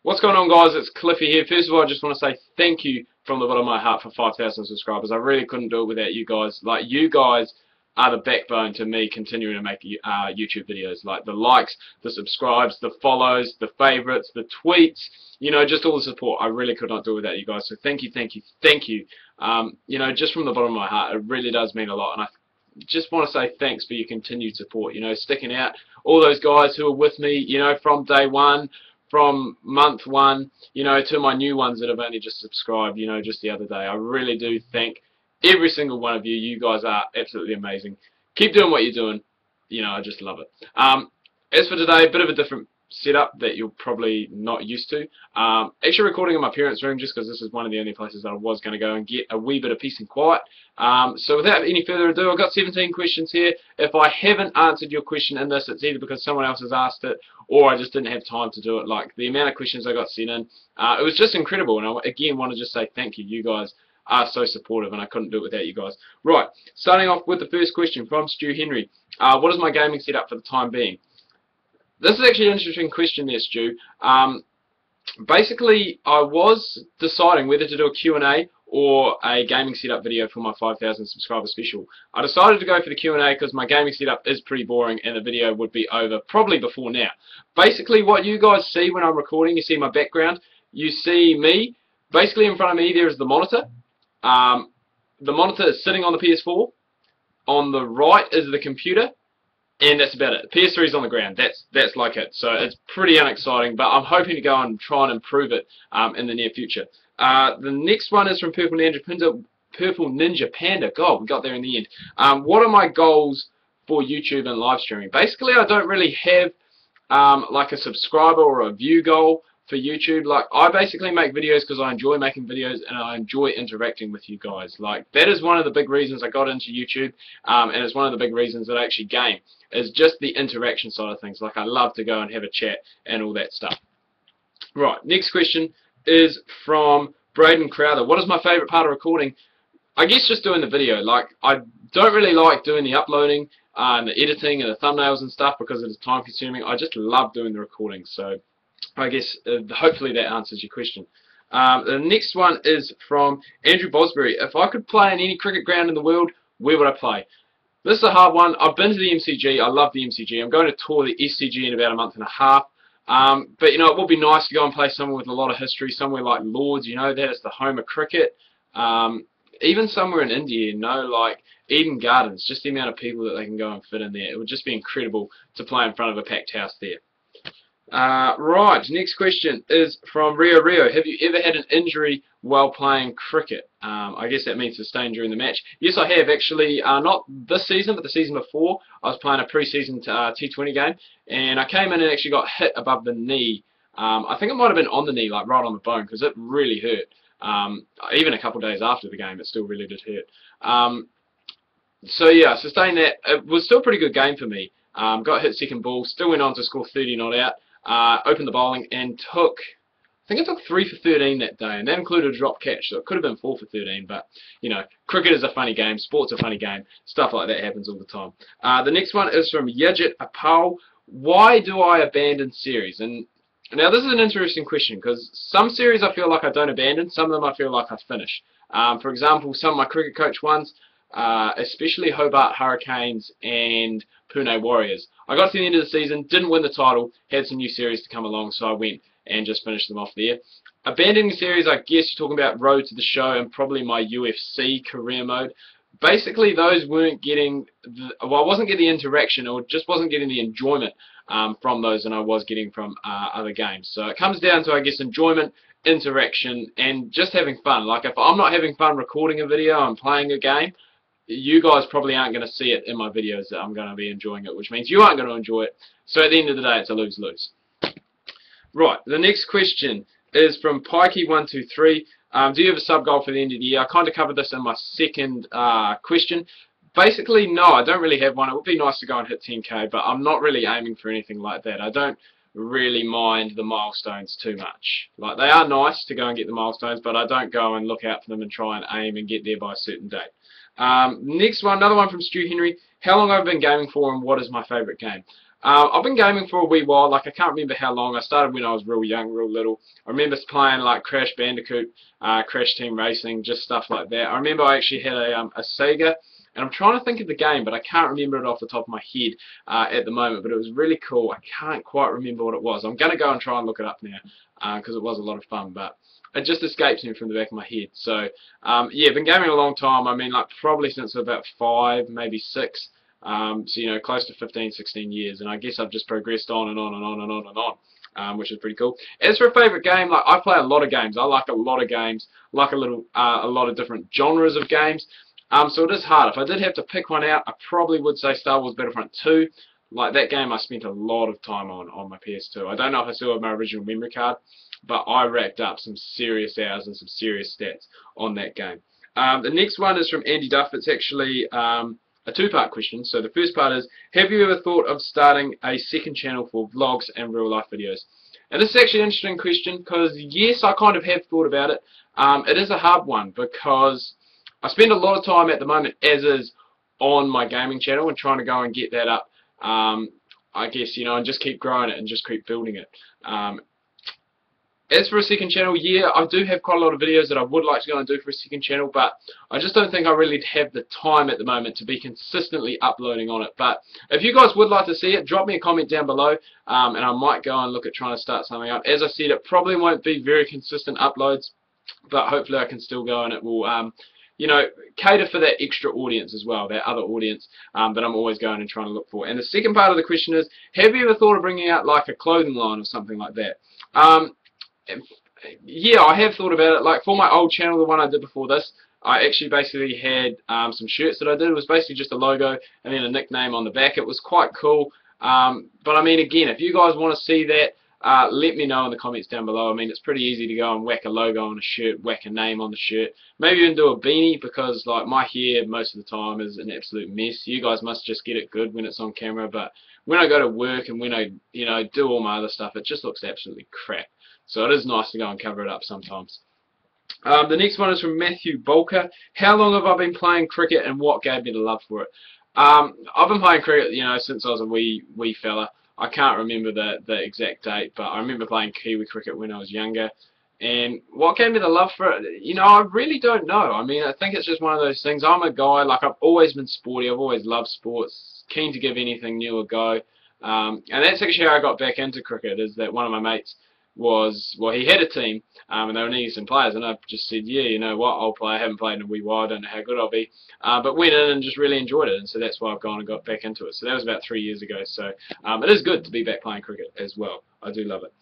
What's going on, guys? It's Cliffy here. First of all, I just want to say thank you from the bottom of my heart for 5,000 subscribers. I really couldn't do it without you guys. Like, you guys are the backbone to me continuing to make YouTube videos. Like, the likes, the subscribes, the follows, the favorites, the tweets, you know, just all the support. I really could not do it without you guys. So thank you, thank you, thank you. You know, just from the bottom of my heart, it really does mean a lot. And I just want to say thanks for your continued support, you know, sticking out. All those guys who are with me, you know, from day one, from month one, you know, to my new ones that have only just subscribed, you know, just the other day. I really do thank every single one of you. You guys are absolutely amazing. Keep doing what you're doing. You know, I just love it. As for today, a bit of a different setup that you're probably not used to. Actually recording in my parents' room just because this is one of the only places that I was going to go and get a wee bit of peace and quiet. So without any further ado, I've got 17 questions here. If I haven't answered your question in this, it's either because someone else has asked it or I just didn't have time to do it. Like, the amount of questions I got sent in, it was just incredible, and I again want to just say thank you. You guys are so supportive, and I couldn't do it without you guys. Right, starting off with the first question from Stu Henry. What is my gaming setup for the time being? This is actually an interesting question there, Stu. Basically, I was deciding whether to do a Q&A or a gaming setup video for my 5,000 subscriber special. I decided to go for the Q&A because my gaming setup is pretty boring and the video would be over probably before now. Basically, what you guys see when I'm recording, you see my background, you see me. Basically, in front of me there is the monitor. The monitor is sitting on the PS4. On the right is the computer. And that's about it. PS3 is on the ground. That's like it. So it's pretty unexciting, but I'm hoping to go and try and improve it in the near future. The next one is from Purple Ninja Panda. God, we got there in the end. What are my goals for YouTube and live streaming? Basically, I don't really have like a subscriber or a view goal for YouTube. Like, I basically make videos because I enjoy making videos and I enjoy interacting with you guys. Like, that is one of the big reasons I got into YouTube, and it's one of the big reasons that I actually game, is just the interaction side of things. Like, I love to go and have a chat and all that stuff. Right, next question is from Braden Crowther. What is my favourite part of recording? I guess just doing the video. Like, I don't really like doing the uploading and the editing and the thumbnails and stuff because it is time consuming. I just love doing the recording. So I guess hopefully that answers your question. The next one is from Andrew Bosbury. If I could play in any cricket ground in the world, where would I play? This is a hard one. I've been to the MCG. I love the MCG. I'm going to tour the SCG in about a month and a half. But, you know, it would be nice to go and play somewhere with a lot of history, somewhere like Lords, you know, that is the home of cricket. Even somewhere in India, you know, like Eden Gardens, just the amount of people that they can go and fit in there. It would just be incredible to play in front of a packed house there. Right, next question is from Rio Rio. Have you ever had an injury while playing cricket? I guess that means sustained during the match. Yes, I have actually. Not this season, but the season before. I was playing a pre-season T20 game, and I came in and actually got hit above the knee. I think it might have been on the knee, like right on the bone, because it really hurt. Even a couple of days after the game, it still really did hurt. So yeah, sustained that. It was still a pretty good game for me. Got hit second ball, still went on to score 30 not out. Opened the bowling and took, I think I took 3 for 13 that day, and that included a drop catch, so it could have been 4 for 13, but, you know, cricket is a funny game, sport's a funny game, stuff like that happens all the time. The next one is from Yajit Apal. Why do I abandon series? And now this is an interesting question, because some series I feel like I don't abandon, some of them I feel like I finish. For example, some of my cricket coach ones, especially Hobart Hurricanes and Pune Warriors. I got to the end of the season, didn't win the title, had some new series to come along, so I went and just finished them off there. Abandoning series, I guess you're talking about Road to the Show and probably my UFC career mode. Basically, those weren't getting, I wasn't getting the interaction or just wasn't getting the enjoyment from those than I was getting from other games. So it comes down to, I guess, enjoyment, interaction, and just having fun. Like, if I'm not having fun recording a video and playing a game, you guys probably aren't going to see it in my videos that I'm going to be enjoying it, which means you aren't going to enjoy it. So at the end of the day, it's a lose-lose. Right, the next question is from Pikey123. Do you have a sub-goal for the end of the year? I kind of covered this in my second question. Basically, no, I don't really have one. It would be nice to go and hit 10k, but I'm not really aiming for anything like that. I don't really mind the milestones too much. Like, they are nice to go and get the milestones, but I don't go and look out for them and try and aim and get there by a certain date. Next one, another one from Stu Henry. How long have I been gaming for and what is my favourite game? I've been gaming for a wee while. Like, I can't remember how long. I started when I was real young, real little. I remember playing like Crash Bandicoot, Crash Team Racing, just stuff like that. I remember I actually had a Sega, and I'm trying to think of the game, but I can't remember it off the top of my head at the moment. But it was really cool. I can't quite remember what it was. I'm going to go and try and look it up now because it was a lot of fun, but it just escapes me from the back of my head. So, yeah, been gaming a long time. I mean, like, probably since about 5, maybe 6. So, you know, close to 15, 16 years, and I guess I've just progressed on and on and on and on and on, which is pretty cool. As for a favourite game, like, I play a lot of games. I like a lot of games, like a lot of different genres of games. So it is hard. If I did have to pick one out, I probably would say Star Wars Battlefront 2. Like, that game I spent a lot of time on my PS2. I don't know if I still have my original memory card, but I racked up some serious hours and some serious stats on that game. The next one is from Andy Duff. It's actually a two-part question. So the first part is, have you ever thought of starting a second channel for vlogs and real-life videos? And this is actually an interesting question because, yes, I kind of have thought about it. It is a hard one because I spend a lot of time at the moment, as is, on my gaming channel and trying to go and get that up. I guess, you know, and just keep growing it and just keep building it. As for a second channel, yeah, I do have quite a lot of videos that I would like to go and do for a second channel, but I just don't think I really have the time at the moment to be consistently uploading on it. But if you guys would like to see it, drop me a comment down below, and I might go and look at trying to start something up. As I said, it probably won't be very consistent uploads, but hopefully I can still go and it will, you know, cater for that extra audience as well, that other audience that I'm always going and trying to look for. And the second part of the question is, have you ever thought of bringing out like a clothing line or something like that? Yeah, I have thought about it. Like, for my old channel, the one I did before this, I actually basically had some shirts that I did. It was basically just a logo and then a nickname on the back. It was quite cool. But I mean, again, if you guys want to see that, let me know in the comments down below. I mean, it's pretty easy to go and whack a logo on a shirt, whack a name on the shirt. Maybe even do a beanie because, like, my hair most of the time is an absolute mess. You guys must just get it good when it's on camera, but when I go to work and when I, you know, do all my other stuff, it just looks absolutely crap. So it is nice to go and cover it up sometimes. The next one is from Matthew Bolker. How long have I been playing cricket and what gave me the love for it? I've been playing cricket, you know, since I was a wee fella. I can't remember the exact date, but I remember playing Kiwi cricket when I was younger. And what gave me the love for it? You know, I really don't know. I mean, I think it's just one of those things. I'm a guy, like, I've always been sporty. I've always loved sports, keen to give anything new a go. And that's actually how I got back into cricket, is that one of my mates was, well, he had a team, and they were needing some players, and I just said, yeah, you know what, I'll play. I haven't played in a wee while, I don't know how good I'll be, but went in and just really enjoyed it, and so that's why I've gone and got back into it. So that was about 3 years ago, so it is good to be back playing cricket as well. I do love it.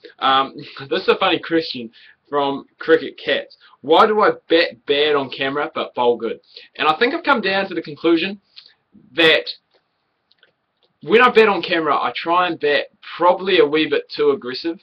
This is a funny question from Cricket Cats. Why do I bat bad on camera but bowl good? And I think I've come down to the conclusion that when I bat on camera, I try and bat probably a wee bit too aggressive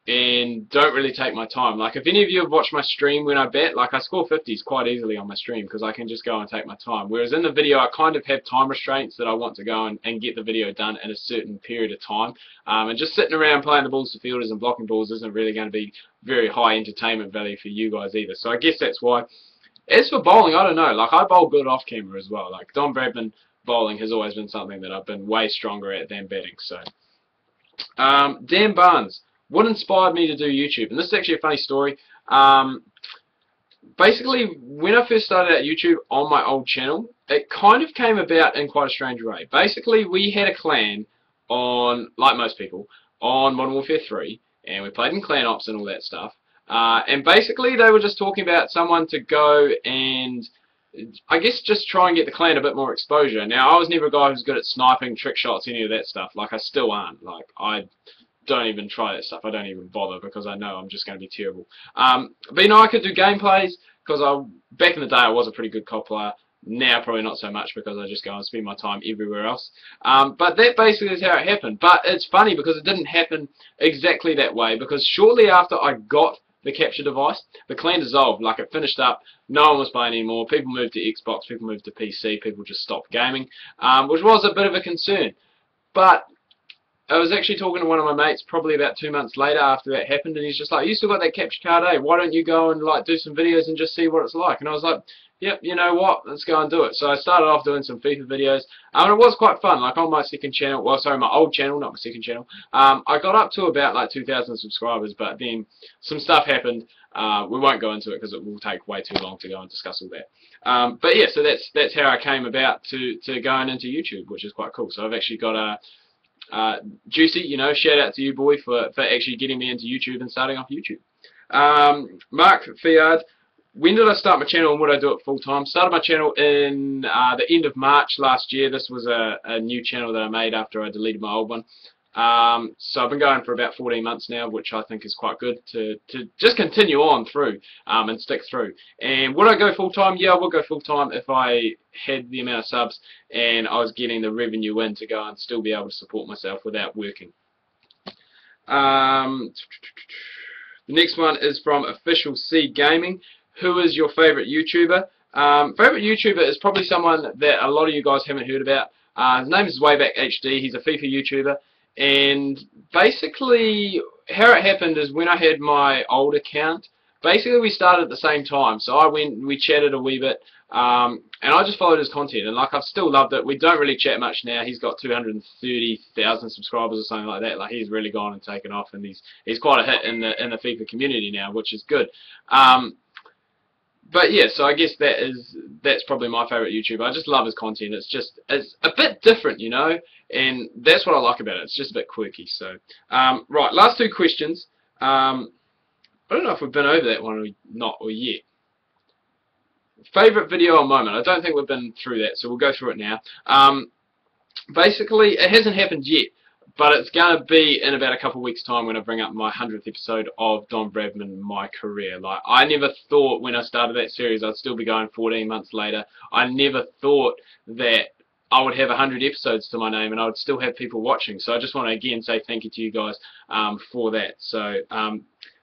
and don't really take my time. Like, if any of you have watched my stream when I bat, like, I score 50s quite easily on my stream because I can just go and take my time. Whereas in the video, I kind of have time restraints that I want to go and get the video done in a certain period of time. And just sitting around playing the balls to fielders and blocking balls isn't really going to be very high entertainment value for you guys either. So I guess that's why. As for bowling, I don't know. Like, I bowl good off camera as well. Like, Don Bradman bowling has always been something that I've been way stronger at than batting. So, Dan Barnes. What inspired me to do YouTube? And this is actually a funny story. Basically, when I first started out YouTube on my old channel, it kind of came about in quite a strange way. Basically, we had a clan on, like most people, on Modern Warfare 3, and we played in clan ops and all that stuff. And basically, they were just talking about someone to go and, I guess, just try and get the clan a bit more exposure. Now, I was never a guy who's good at sniping, trick shots, any of that stuff. Like, I still aren't. Like, I don't even try that stuff. I don't even bother because I know I'm just going to be terrible. But you know, I could do gameplays because back in the day I was a pretty good COD player. Now probably not so much because I just go and spend my time everywhere else. But that basically is how it happened. But it's funny because it didn't happen exactly that way, because shortly after I got the capture device, the clan dissolved. Like, it finished up, no one was playing anymore, people moved to Xbox, people moved to PC, people just stopped gaming, which was a bit of a concern. But I was actually talking to one of my mates probably about 2 months later after that happened, and he's just like, "You still got that capture card, eh? Why don't you go and like do some videos and just see what it's like?" And I was like, "Yep, you know what? Let's go and do it." So I started off doing some FIFA videos, and it was quite fun. Like on my second channel, well, sorry, my old channel, not my second channel. I got up to about like 2,000 subscribers, but then some stuff happened. We won't go into it because it will take way too long to go and discuss all that. But yeah, so that's how I came about to going into YouTube, which is quite cool. So I've actually got a Juicy, you know, shout out to you, boy, for actually getting me into YouTube and starting off YouTube. Mark Fiard, when did I start my channel and would I do it full time? Started my channel in the end of March last year. This was a new channel that I made after I deleted my old one. So I've been going for about 14 months now, which I think is quite good to just continue on through and stick through. And would I go full time? Yeah, I would go full time if I had the amount of subs and I was getting the revenue in to go and still be able to support myself without working. The next one is from Official C Gaming. Who is your favourite YouTuber? Favourite YouTuber is probably someone that a lot of you guys haven't heard about. His name is Wayback HD. He's a FIFA YouTuber. And basically, how it happened is when I had my old account, basically we started at the same time. So we chatted a wee bit, and I just followed his content, and like I've still loved it. We don't really chat much now. He's got 230,000 subscribers or something like that. Like he's really gone and taken off, and he's quite a hit in the FIFA community now, which is good. But yeah, so I guess that's probably my favourite YouTuber. I just love his content. It's a bit different, you know, and that's what I like about it. It's just a bit quirky. So right, last two questions. I don't know if we've been over that one or not or yet. Favourite video or moment? I don't think we've been through that, so we'll go through it now. Basically, it hasn't happened yet, but it's going to be in about a couple of weeks' time when I bring up my 100th episode of Don Bradman, My Career. Like, I never thought when I started that series I'd still be going 14 months later. I never thought that I would have 100 episodes to my name and I would still have people watching. So I just want to again say thank you to you guys for that. So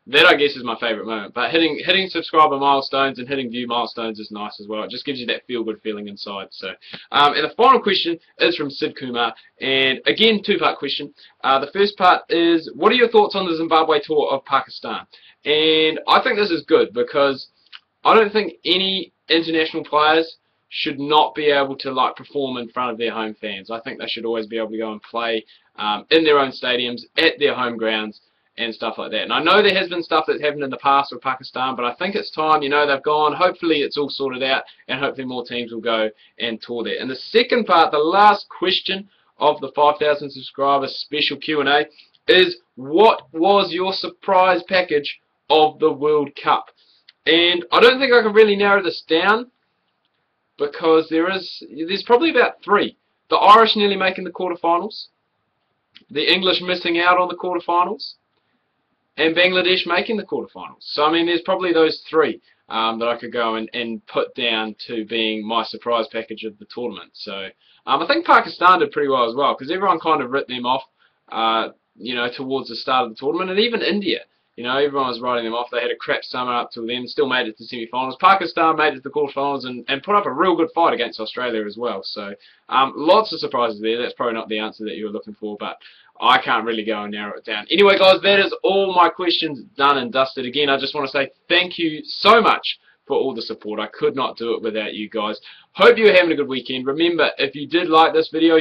that I guess is my favourite moment. But hitting subscriber milestones and hitting view milestones is nice as well. It just gives you that feel good feeling inside. So and the final question is from Sid Kumar, and again two-part question. The first part is, what are your thoughts on the Zimbabwe tour of Pakistan? And I think this is good because I don't think any international players should not be able to like perform in front of their home fans. I think they should always be able to go and play in their own stadiums at their home grounds and stuff like that. And I know there has been stuff that's happened in the past with Pakistan, but I think it's time, you know, they've gone. Hopefully it's all sorted out, and hopefully more teams will go and tour there. And the second part, the last question of the 5,000 subscribers special Q&A is, what was your surprise package of the World Cup? And I don't think I can really narrow this down because there's probably about three. The Irish nearly making the quarterfinals, the English missing out on the quarterfinals, and Bangladesh making the quarterfinals. So I mean, there's probably those three that I could go and put down to being my surprise package of the tournament. So I think Pakistan did pretty well as well, because everyone kind of writ them off, you know, towards the start of the tournament, and even India. You know, everyone was writing them off. They had a crap summer up till then, still made it to semi-finals. Pakistan made it to the quarterfinals and put up a real good fight against Australia as well. So lots of surprises there. That's probably not the answer that you were looking for, but I can't really go and narrow it down. Anyway, guys, that is all my questions done and dusted. Again, I just want to say thank you so much for all the support. I could not do it without you guys. Hope you're having a good weekend. Remember, if you did like this video,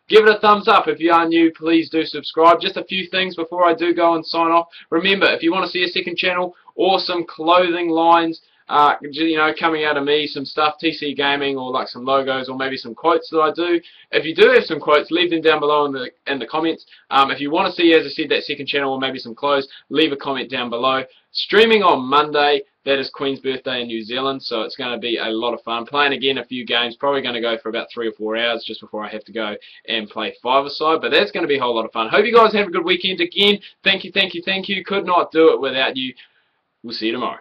give it a thumbs up. If you are new, please do subscribe. Just a few things before I do go and sign off. Remember, if you want to see a second channel or some clothing lines, you know, coming out of me, some stuff, TC Gaming, or like some logos, or maybe some quotes that I do. If you do have some quotes, leave them down below in the comments. If you want to see, as I said, that second channel or maybe some clothes, leave a comment down below. Streaming on Monday. That is Queen's birthday in New Zealand, so it's going to be a lot of fun. Playing again a few games, probably going to go for about 3 or 4 hours just before I have to go and play five-a-side, but that's going to be a whole lot of fun. Hope you guys have a good weekend. Again, thank you. Could not do it without you. We'll see you tomorrow.